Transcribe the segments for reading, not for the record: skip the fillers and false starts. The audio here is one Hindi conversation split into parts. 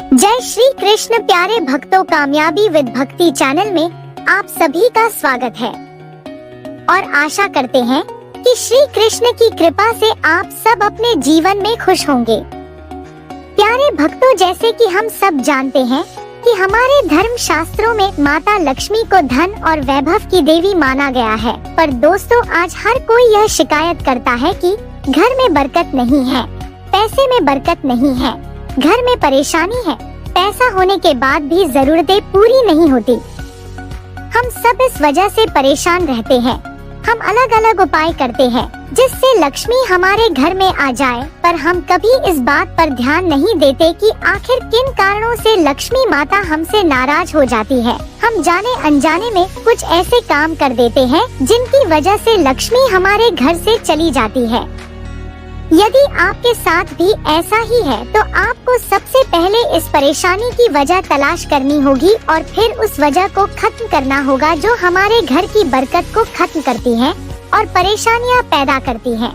जय श्री कृष्ण प्यारे भक्तों, कामयाबी विद भक्ति चैनल में आप सभी का स्वागत है और आशा करते हैं कि श्री कृष्ण की कृपा से आप सब अपने जीवन में खुश होंगे। प्यारे भक्तों, जैसे कि हम सब जानते हैं कि हमारे धर्म शास्त्रों में माता लक्ष्मी को धन और वैभव की देवी माना गया है, पर दोस्तों आज हर कोई यह शिकायत करता है कि घर में बरकत नहीं है, पैसे में बरकत नहीं है, घर में परेशानी है, पैसा होने के बाद भी जरूरतें पूरी नहीं होती। हम सब इस वजह से परेशान रहते हैं। हम अलग अलग उपाय करते हैं जिससे लक्ष्मी हमारे घर में आ जाए, पर हम कभी इस बात पर ध्यान नहीं देते कि आखिर किन कारणों से लक्ष्मी माता हमसे नाराज हो जाती है। हम जाने अनजाने में कुछ ऐसे काम कर देते हैं जिनकी वजह से लक्ष्मी हमारे घर से चली जाती है। यदि आपके साथ भी ऐसा ही है तो आपको सबसे पहले इस परेशानी की वजह तलाश करनी होगी और फिर उस वजह को खत्म करना होगा जो हमारे घर की बरकत को खत्म करती है और परेशानियां पैदा करती है।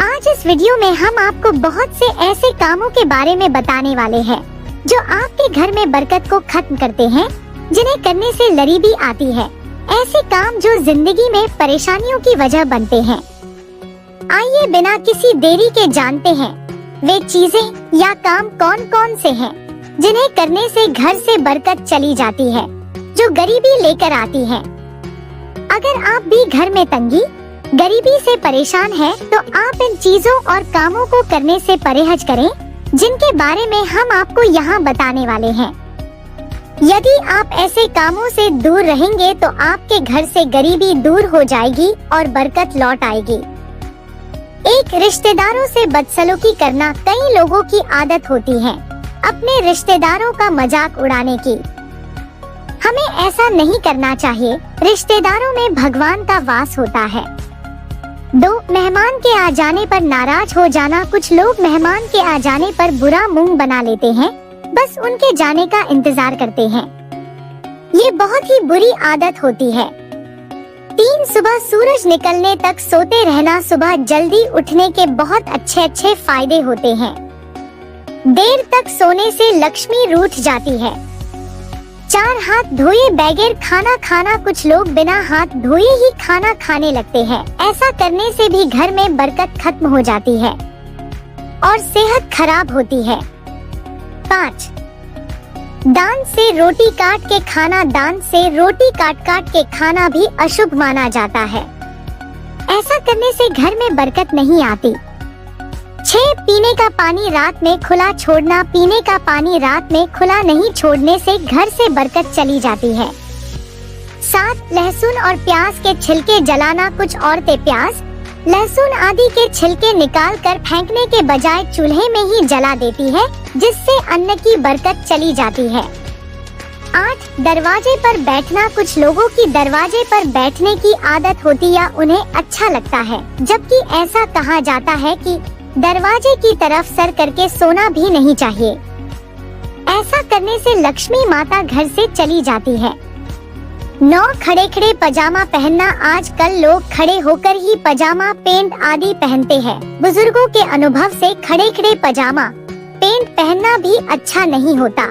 आज इस वीडियो में हम आपको बहुत से ऐसे कामों के बारे में बताने वाले हैं जो आपके घर में बरकत को खत्म करते हैं, जिन्हें करने से गरीबी आती है। ऐसे काम जो जिंदगी में परेशानियों की वजह बनते हैं। आइए बिना किसी देरी के जानते हैं वे चीजें या काम कौन कौन से हैं जिन्हें करने से घर से बरकत चली जाती है, जो गरीबी लेकर आती है। अगर आप भी घर में तंगी, गरीबी से परेशान हैं, तो आप इन चीजों और कामों को करने से परहेज करें जिनके बारे में हम आपको यहाँ बताने वाले हैं। यदि आप ऐसे कामों से दूर रहेंगे तो आपके घर से गरीबी दूर हो जाएगी और बरकत लौट आएगी। एक, रिश्तेदारों से बदसलूकी करना। कई लोगों की आदत होती है अपने रिश्तेदारों का मजाक उड़ाने की। हमें ऐसा नहीं करना चाहिए। रिश्तेदारों में भगवान का वास होता है। 2, मेहमान के आ जाने पर नाराज हो जाना। कुछ लोग मेहमान के आ जाने पर बुरा मुंह बना लेते हैं, बस उनके जाने का इंतजार करते हैं। ये बहुत ही बुरी आदत होती है। 3, सुबह सूरज निकलने तक सोते रहना। सुबह जल्दी उठने के बहुत अच्छे फायदे होते हैं। देर तक सोने से लक्ष्मी रूठ जाती है। 4, हाथ धोए बगैर खाना खाना। कुछ लोग बिना हाथ धोए ही खाना खाने लगते हैं। ऐसा करने से भी घर में बरकत खत्म हो जाती है और सेहत खराब होती है। 5, दांत से रोटी काट के खाना। दांत से रोटी काट के खाना भी अशुभ माना जाता है। ऐसा करने से घर में बरकत नहीं आती। 6, पीने का पानी रात में खुला छोड़ना। पीने का पानी रात में खुला नहीं छोड़ने से घर से बरकत चली जाती है। 7, लहसुन और प्याज के छिलके जलाना। कुछ औरतें प्याज, लहसुन आदि के छिलके निकाल कर फेंकने के बजाय चूल्हे में ही जला देती है, जिससे अन्न की बरकत चली जाती है। 8, दरवाजे पर बैठना। कुछ लोगों की दरवाजे पर बैठने की आदत होती या उन्हें अच्छा लगता है, जबकि ऐसा कहा जाता है कि दरवाजे की तरफ सर करके सोना भी नहीं चाहिए। ऐसा करने से लक्ष्मी माता घर से चली जाती है। 9, खड़े पजामा पहनना। आजकल लोग खड़े होकर ही पजामा, पेंट आदि पहनते हैं। बुजुर्गों के अनुभव से खड़े पजामा, पेंट पहनना भी अच्छा नहीं होता।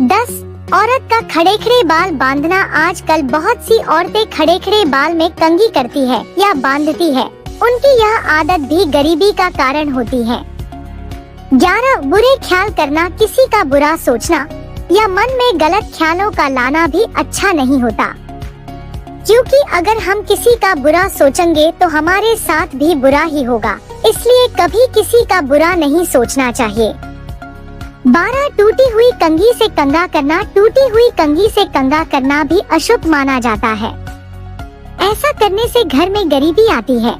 10, औरत का खड़े बाल बांधना। आजकल बहुत सी औरतें खड़े बाल में कंघी करती है या बांधती है। उनकी यह आदत भी गरीबी का कारण होती है। 11, बुरे ख्याल करना। किसी का बुरा सोचना या मन में गलत ख्यालों का लाना भी अच्छा नहीं होता, क्योंकि अगर हम किसी का बुरा सोचेंगे तो हमारे साथ भी बुरा ही होगा। इसलिए कभी किसी का बुरा नहीं सोचना चाहिए। 12, टूटी हुई कंघी से कंघा करना। टूटी हुई कंघी से कंघा करना भी अशुभ माना जाता है। ऐसा करने से घर में गरीबी आती है।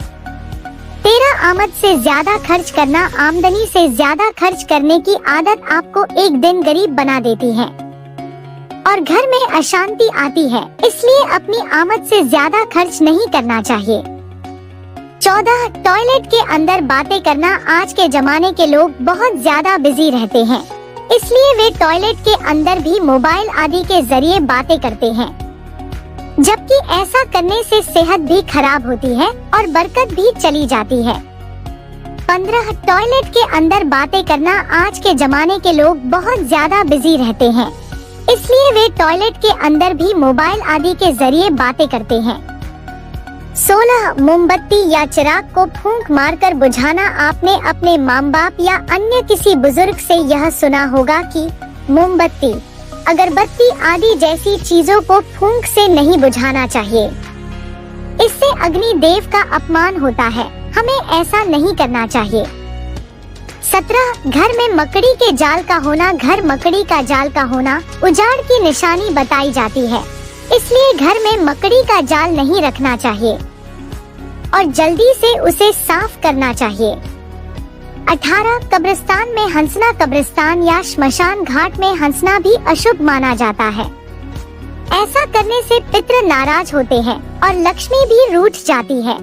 13, आमद से ज्यादा खर्च करना। आमदनी से ज्यादा खर्च करने की आदत आपको एक दिन गरीब बना देती है और घर में अशांति आती है, इसलिए अपनी आमद से ज्यादा खर्च नहीं करना चाहिए। 14, टॉयलेट के अंदर बातें करना। आज के जमाने के लोग बहुत ज्यादा बिजी रहते हैं, इसलिए वे टॉयलेट के अंदर भी मोबाइल आदि के जरिए बातें करते हैं, जबकि ऐसा करने से सेहत भी खराब होती है और बरकत भी चली जाती है। 15 टॉयलेट के अंदर बातें करना। आज के जमाने के लोग बहुत ज्यादा बिजी रहते हैं, इसलिए वे टॉयलेट के अंदर भी मोबाइल आदि के जरिए बातें करते हैं। 16 मोमबत्ती या चिराग को फूंक मारकर बुझाना। आपने अपने माँ बाप या अन्य किसी बुजुर्ग से यह सुना होगा कि मोमबत्ती, अगरबत्ती आदि जैसी चीजों को फूंक से नहीं बुझाना चाहिए, इससे अग्नि देव का अपमान होता है। हमें ऐसा नहीं करना चाहिए। 17 घर में मकड़ी के जाल का होना। घर मकड़ी का जाल का होना उजाड़ की निशानी बताई जाती है, इसलिए घर में मकड़ी का जाल नहीं रखना चाहिए और जल्दी से उसे साफ करना चाहिए। 18 कब्रिस्तान में हंसना। कब्रिस्तान या श्मशान घाट में हंसना भी अशुभ माना जाता है। ऐसा करने से पितृ नाराज होते हैं और लक्ष्मी भी रूठ जाती है।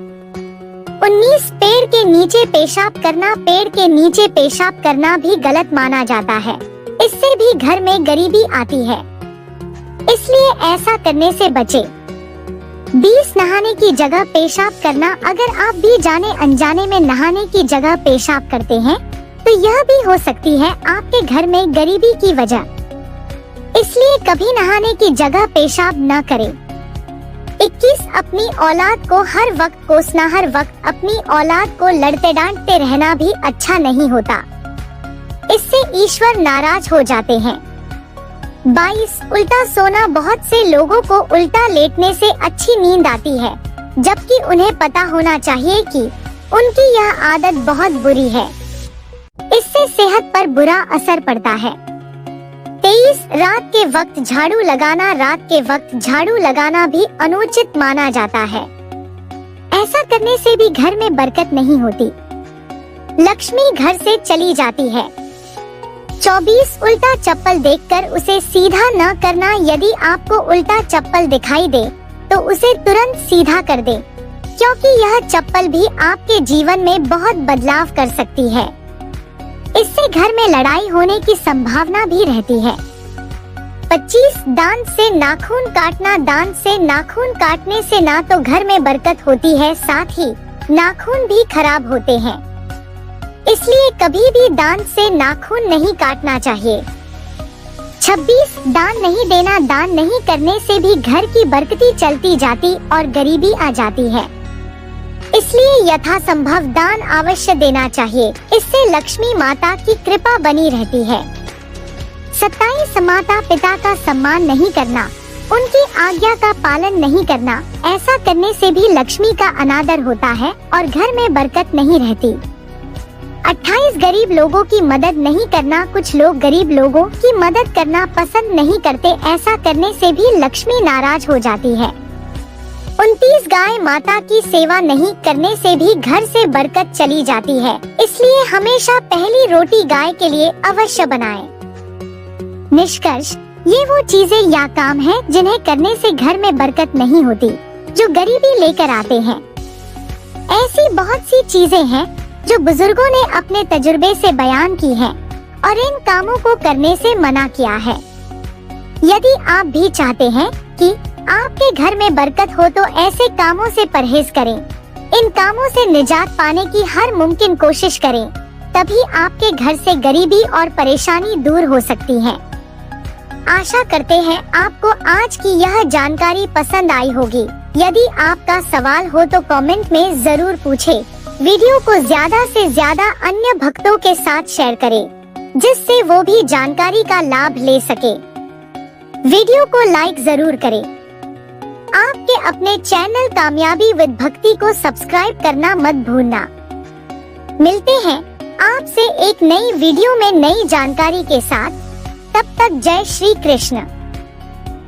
19 पेड़ के नीचे पेशाब करना। पेड़ के नीचे पेशाब करना भी गलत माना जाता है, इससे भी घर में गरीबी आती है, इसलिए ऐसा करने से बचे। 20 नहाने की जगह पेशाब करना। अगर आप भी जाने अनजाने में नहाने की जगह पेशाब करते हैं तो यह भी हो सकती है आपके घर में गरीबी की वजह, इसलिए कभी नहाने की जगह पेशाब न करें। 21 अपनी औलाद को हर वक्त कोसना। हर वक्त अपनी औलाद को लड़ते डांटते रहना भी अच्छा नहीं होता, इससे ईश्वर नाराज हो जाते हैं। 22 उल्टा सोना। बहुत से लोगों को उल्टा लेटने से अच्छी नींद आती है, जबकि उन्हें पता होना चाहिए कि उनकी यह आदत बहुत बुरी है, इससे सेहत पर बुरा असर पड़ता है। 23 रात के वक्त झाड़ू लगाना। रात के वक्त झाड़ू लगाना भी अनुचित माना जाता है, ऐसा करने से भी घर में बरकत नहीं होती, लक्ष्मी घर से चली जाती है। 24 उल्टा चप्पल देखकर उसे सीधा न करना। यदि आपको उल्टा चप्पल दिखाई दे तो उसे तुरंत सीधा कर दे, क्योंकि यह चप्पल भी आपके जीवन में बहुत बदलाव कर सकती है। इससे घर में लड़ाई होने की संभावना भी रहती है। 25 दांत से नाखून काटना। दांत से नाखून काटने से ना तो घर में बरकत होती है, साथ ही नाखून भी खराब होते हैं, इसलिए कभी भी दांत से नाखून नहीं काटना चाहिए। 26 दान नहीं देना। दान नहीं करने से भी घर की बरकती चलती जाती और गरीबी आ जाती है, इसलिए यथासंभव दान अवश्य देना चाहिए, इससे लक्ष्मी माता की कृपा बनी रहती है। 27 माता पिता का सम्मान नहीं करना। उनकी आज्ञा का पालन नहीं करना। ऐसा करने से भी लक्ष्मी का अनादर होता है और घर में बरकत नहीं रहती। 28 गरीब लोगों की मदद नहीं करना। कुछ लोग गरीब लोगों की मदद करना पसंद नहीं करते, ऐसा करने से भी लक्ष्मी नाराज हो जाती है। 29 गाय माता की सेवा नहीं करने से भी घर से बरकत चली जाती है, इसलिए हमेशा पहली रोटी गाय के लिए अवश्य बनाएं। निष्कर्ष, ये वो चीजें या काम हैं जिन्हें करने से घर में बरकत नहीं होती, जो गरीबी लेकर आते हैं। ऐसी बहुत सी चीजें हैं जो बुजुर्गों ने अपने तजुर्बे से बयान की हैं और इन कामों को करने से मना किया है। यदि आप भी चाहते हैं कि आपके घर में बरकत हो तो ऐसे कामों से परहेज करें। इन कामों से निजात पाने की हर मुमकिन कोशिश करें, तभी आपके घर से गरीबी और परेशानी दूर हो सकती है। आशा करते हैं आपको आज की यह जानकारी पसंद आई होगी। यदि आपका सवाल हो तो कमेंट में जरूर पूछें। वीडियो को ज्यादा से ज्यादा अन्य भक्तों के साथ शेयर करें, जिससे वो भी जानकारी का लाभ ले सके। वीडियो को लाइक जरूर करें। आपके अपने चैनल कामयाबी विद भक्ति को सब्सक्राइब करना मत भूलना। मिलते हैं आपसे एक नई वीडियो में नई जानकारी के साथ। तब तक जय श्री कृष्ण।